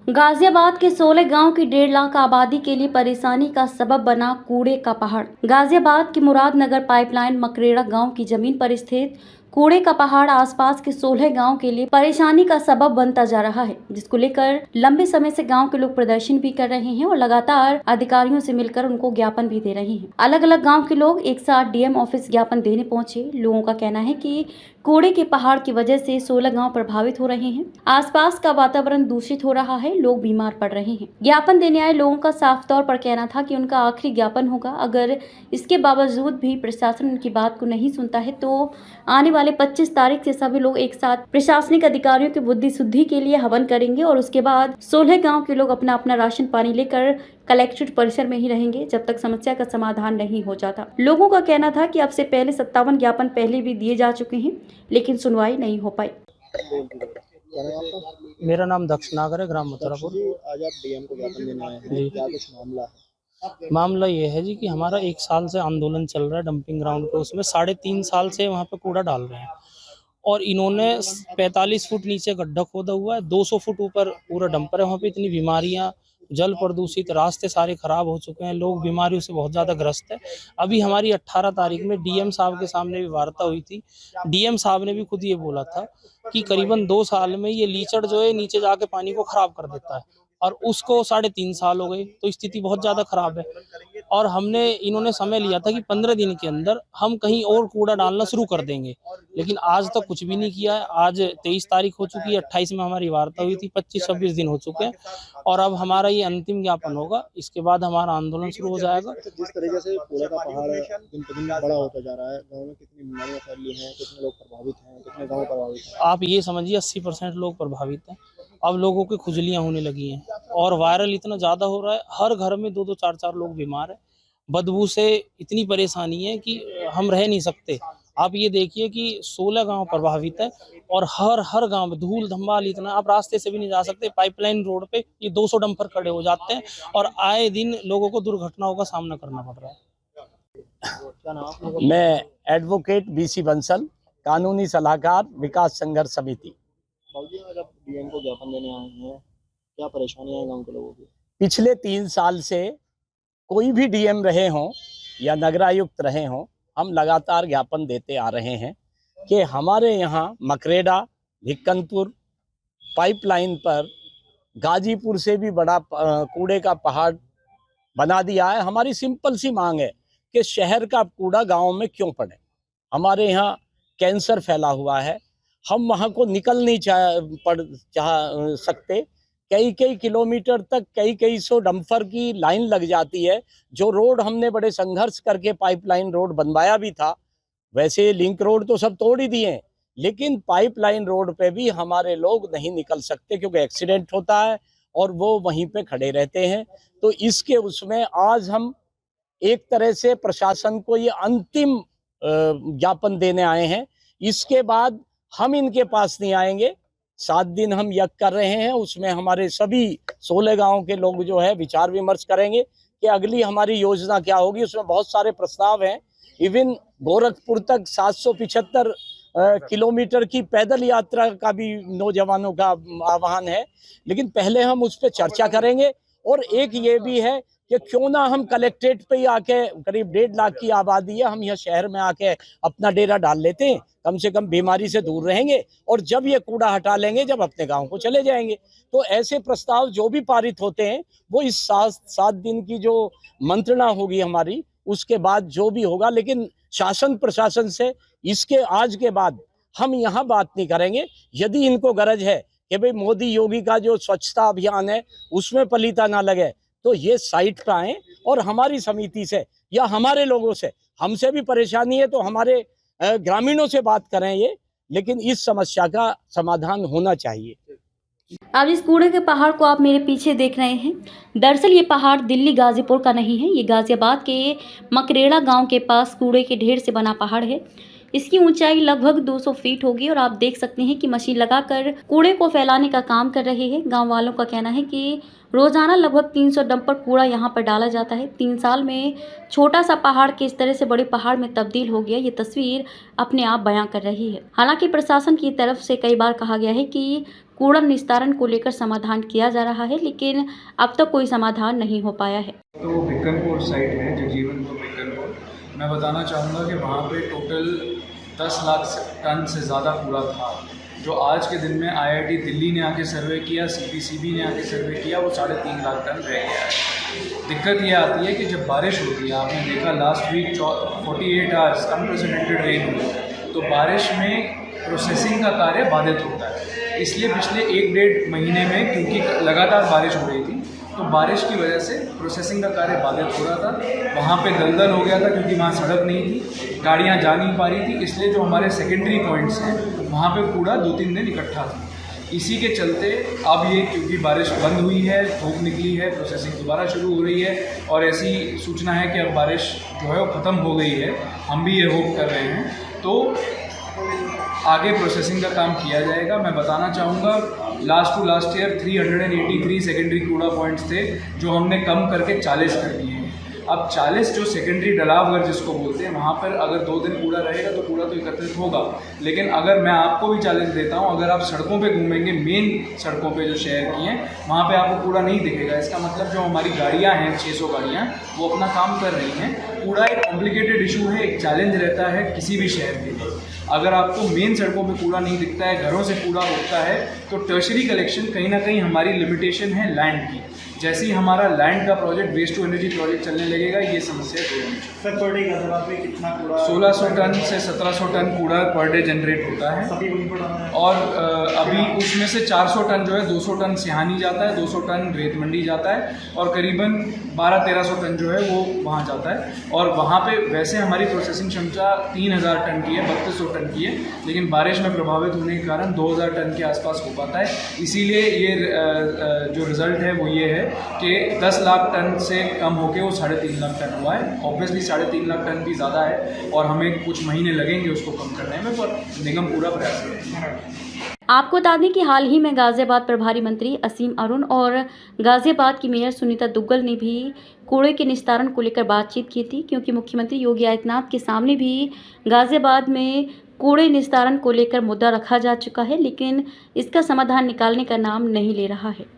गाजियाबाद के 16 गांव की 1.5 लाख आबादी के लिए परेशानी का सबब बना कूड़े का पहाड़। गाजियाबाद के मुरादनगर पाइपलाइन मकरेड़ा गांव की जमीन पर स्थित कूड़े का पहाड़ आसपास के 16 गांव के लिए परेशानी का सबब बनता जा रहा है, जिसको लेकर लंबे समय से गांव के लोग प्रदर्शन भी कर रहे हैं और लगातार अधिकारियों से मिलकर उनको ज्ञापन भी दे रहे हैं। अलग अलग गांव के लोग एक साथ डीएम ऑफिस ज्ञापन देने पहुंचे। लोगों का कहना है कि कूड़े के पहाड़ की वजह से 16 गांव प्रभावित हो रहे हैं, आसपास का वातावरण दूषित हो रहा है, लोग बीमार पड़ रहे हैं। ज्ञापन देने आए लोगों का साफ तौर पर कहना था कि उनका आखिरी ज्ञापन होगा। अगर इसके बावजूद भी प्रशासन उनकी बात को नहीं सुनता है तो आने वाले 25 तारीख से सभी लोग एक साथ प्रशासनिक अधिकारियों की बुद्धि शुद्धि के लिए हवन करेंगे और उसके बाद 16 गांव के लोग अपना अपना राशन पानी लेकर कलेक्ट्रेट परिसर में ही रहेंगे जब तक समस्या का समाधान नहीं हो जाता। लोगों का कहना था कि अब से पहले 57 ज्ञापन पहले भी दिए जा चुके हैं, लेकिन सुनवाई नहीं हो पाई। मेरा नाम दक्ष नागर है, ग्राम मथुरापुर। आज आप डीएम को ज्ञापन देने आए हैं, क्या कुछ मामला है? मामला ये है जी कि हमारा 1 साल से आंदोलन चल रहा है डंपिंग ग्राउंड पे, उसमें 3.5 साल से वहाँ पे कूड़ा डाल रहे हैं और इन्होंने 45 फुट नीचे गड्ढा खोदा हुआ है, 200 फुट ऊपर पूरा डंपर है। वहाँ पे इतनी बीमारियाँ, जल प्रदूषित, रास्ते सारे खराब हो चुके हैं, लोग बीमारियों से बहुत ज़्यादा ग्रस्त है। अभी हमारी 18 तारीख में डीएम साहब के सामने भी वार्ता हुई थी। डीएम साहब ने भी खुद ये बोला था कि करीबन 2 साल में ये लीचड़ जो है नीचे जाके पानी को खराब कर देता है और उसको 3.5 साल हो गए, तो स्थिति बहुत ज़्यादा खराब है। और इन्होंने समय लिया था कि 15 दिन के अंदर हम कहीं और कूड़ा डालना शुरू कर देंगे, लेकिन आज तक कुछ भी नहीं किया है। आज 23 तारीख हो चुकी है, 28 में हमारी वार्ता हुई थी, 25-26 दिन हो चुके हैं और अब हमारा ये अंतिम ज्ञापन होगा। इसके बाद हमारा आंदोलन शुरू हो जाएगा। जिस तरीके से कूड़े का पहाड़ दिन पर दिन बड़ा होता जा रहा है, गाँव में कितनी बीमारियां फैली हैं, कितने लोग प्रभावित हैं, कितने गाँव प्रभावित हैं? आप ये समझिए 80% लोग प्रभावित हैं। अब लोगों की खुजलियाँ होने लगी हैं और वायरल इतना ज़्यादा हो रहा है, हर घर में 2-2, 4-4 लोग बीमार हैं। बदबू से इतनी परेशानी है कि हम रह नहीं सकते। आप ये देखिए कि 16 गांव प्रभावित है और हर गांव में धूल धम्माल इतना, आप रास्ते से भी नहीं जा सकते। पाइपलाइन रोड पे ये 200 डंपर खड़े हो जाते हैं और आए दिन लोगों को दुर्घटनाओं का सामना करना पड़ रहा है। मैं एडवोकेट बीसी बंसल, कानूनी सलाहकार, विकास संघर्ष समिति। बाबूजी, आज आप डीएम को ज्ञापन देने आए हैं, क्या परेशानियां हैं गाँव के लोगों की? पिछले 3 साल से कोई भी डीएम रहे हों या नगरायुक्त रहे हों, हम लगातार ज्ञापन देते आ रहे हैं कि हमारे यहाँ मकरेड़ा, भिक्कनपुर पाइपलाइन पर गाजीपुर से भी बड़ा कूड़े का पहाड़ बना दिया है। हमारी सिंपल सी मांग है कि शहर का कूड़ा गांव में क्यों पड़े। हमारे यहाँ कैंसर फैला हुआ है, हम वहाँ को निकल नहीं चाह सकते। कई किलोमीटर तक कई सौ डंपर की लाइन लग जाती है। जो रोड हमने बड़े संघर्ष करके पाइपलाइन रोड बनवाया भी था, वैसे लिंक रोड तो सब तोड़ ही दिए, लेकिन पाइपलाइन रोड पे भी हमारे लोग नहीं निकल सकते क्योंकि एक्सीडेंट होता है और वो वहीं पे खड़े रहते हैं। तो इसके उसमें आज हम एक तरह से प्रशासन को ये अंतिम ज्ञापन देने आए हैं। इसके बाद हम इनके पास नहीं आएंगे। 7 दिन हम यज्ञ कर रहे हैं, उसमें हमारे सभी 16 गांव के लोग जो है विचार विमर्श करेंगे कि अगली हमारी योजना क्या होगी। उसमें बहुत सारे प्रस्ताव हैं। इवन गोरखपुर तक 775 किलोमीटर की पैदल यात्रा का भी नौजवानों का आह्वान है, लेकिन पहले हम उस पर चर्चा करेंगे। और एक ये भी है कि क्यों ना हम कलेक्ट्रेट पे ही आके, करीब 1.5 लाख की आबादी है, हम यहाँ शहर में आके अपना डेरा डाल लेते हैं, कम से कम बीमारी से दूर रहेंगे और जब ये कूड़ा हटा लेंगे, जब अपने गांव को चले जाएंगे। तो ऐसे प्रस्ताव जो भी पारित होते हैं वो इस 7 दिन की जो मंत्रणा होगी हमारी, उसके बाद जो भी होगा। लेकिन शासन प्रशासन से इसके आज के बाद हम यहाँ बात नहीं करेंगे। यदि इनको गरज है कि भाई मोदी योगी का जो स्वच्छता अभियान है उसमें पलीता ना लगे, तो ये साइट पर आए और हमारी समिति से या हमारे लोगों से, हमसे भी परेशानी है तो हमारे ग्रामीणों से बात करें ये, लेकिन इस समस्या का समाधान होना चाहिए। अब इस कूड़े के पहाड़ को आप मेरे पीछे देख रहे हैं। दरअसल ये पहाड़ दिल्ली गाजीपुर का नहीं है, ये गाजियाबाद के मकरेड़ा गांव के पास कूड़े के ढेर से बना पहाड़ है। इसकी ऊंचाई लगभग 200 फीट होगी और आप देख सकते हैं कि मशीन लगाकर कूड़े को फैलाने का काम कर रहे हैं। गांव वालों का कहना है कि रोजाना लगभग 300 डंपर कूड़ा यहां पर डाला जाता है। 3 साल में छोटा सा पहाड़ किस तरह से बड़े पहाड़ में तब्दील हो गया, ये तस्वीर अपने आप बयां कर रही है। हालांकि प्रशासन की तरफ से कई बार कहा गया है कि कूड़ा निस्तारण को लेकर समाधान किया जा रहा है, लेकिन अब तक कोई समाधान नहीं हो पाया है। तो भिक्कनपुर साइट है, जगजीवनपुर भिक्कनपुर। मैं बताना चाहूँगा कि वहाँ पे टोटल 10 लाख टन से ज़्यादा कूड़ा था, जो आज के दिन में IIT दिल्ली ने आके सर्वे किया, CPCB ने आके सर्वे किया, वो 3.5 लाख टन रह गया है। दिक्कत ये आती है कि जब बारिश होती है, आपने देखा last week 48 hours unprecedented rain हुई, तो बारिश में प्रोसेसिंग का कार्य बाधित होता है। इसलिए पिछले 1-1.5 महीने में, क्योंकि लगातार बारिश हो रही थी, तो बारिश की वजह से प्रोसेसिंग का कार्य बाधित हो रहा था। वहाँ पे दलदल हो गया था, क्योंकि वहाँ सड़क नहीं थी, गाड़ियाँ जा नहीं पा रही थी। इसलिए जो हमारे सेकेंडरी पॉइंट्स हैं, वहाँ पे कूड़ा 2-3 दिन इकट्ठा था। इसी के चलते अब ये, क्योंकि बारिश बंद हुई है, धूप निकली है, प्रोसेसिंग दोबारा शुरू हो रही है, और ऐसी सूचना है कि अब बारिश जो है वो ख़त्म हो गई है। हम भी ये होप कर रहे हैं, तो आगे प्रोसेसिंग का काम किया जाएगा। मैं बताना चाहूँगा, last to last year 383 secondary कूड़ा पॉइंट्स थे, जो हमने कम करके 40 कर दिए हैं। अब 40 जो सेकेंडरी डलावघर जिसको बोलते हैं, वहाँ पर अगर 2 दिन कूड़ा रहेगा तो कूड़ा तो एकत्रित होगा, लेकिन अगर मैं आपको भी चैलेंज देता हूँ, अगर आप सड़कों पे घूमेंगे, मेन सड़कों पे जो शहर की हैं, वहाँ पे आपको कूड़ा नहीं दिखेगा। इसका मतलब जो हमारी गाड़ियाँ हैं, 600 गाड़ियाँ, वो अपना काम कर रही हैं। कूड़ा एक कॉम्प्लिकेटेड इशू है, एक चैलेंज रहता है किसी भी शहर के लिए। अगर आपको मेन सड़कों पे कूड़ा नहीं दिखता है, घरों से कूड़ा उठता है, तो टर्शरी कलेक्शन कहीं ना कहीं हमारी लिमिटेशन है लैंड की। जैसे ही हमारा लैंड का project, waste to energy project चलने लगेगा, ये समस्या दूर होगी। सर पर डे गाजियाबाद में कितना कूड़ा? 1600 टन से 1700 टन कूड़ा पर डे जनरेट होता है, सभी वहीं पर डालना है। और अभी उसमें से 400 टन जो है, 200 टन सिहानी जाता है, 200 टन रेत मंडी जाता है, और करीबन 1200-1300 टन जो है वो वहाँ जाता है। और वहाँ पे वैसे हमारी प्रोसेसिंग क्षमता 3000 टन की है, 3200 टन की है, लेकिन बारिश में प्रभावित होने के कारण 2000 टन के आसपास हो पाता है। इसीलिए ये जो रिज़ल्ट है वो ये है कि 10 लाख टन से कम होके वो 3.5 लाख टन हुआ है। ऑब्वियसली 3.5 लाख टन भी ज़्यादा है, और हमें कुछ महीने लगेंगे उसको कम करने में, पर निगम पूरा प्रयास करेगा। आपको बता दें कि हाल ही में गाजियाबाद प्रभारी मंत्री असीम अरुण और गाजियाबाद की मेयर सुनीता दुग्गल ने भी कूड़े के निस्तारण को लेकर बातचीत की थी, क्योंकि मुख्यमंत्री योगी आदित्यनाथ के सामने भी गाजियाबाद में कूड़े निस्तारण को लेकर मुद्दा रखा जा चुका है, लेकिन इसका समाधान निकालने का नाम नहीं ले रहा है।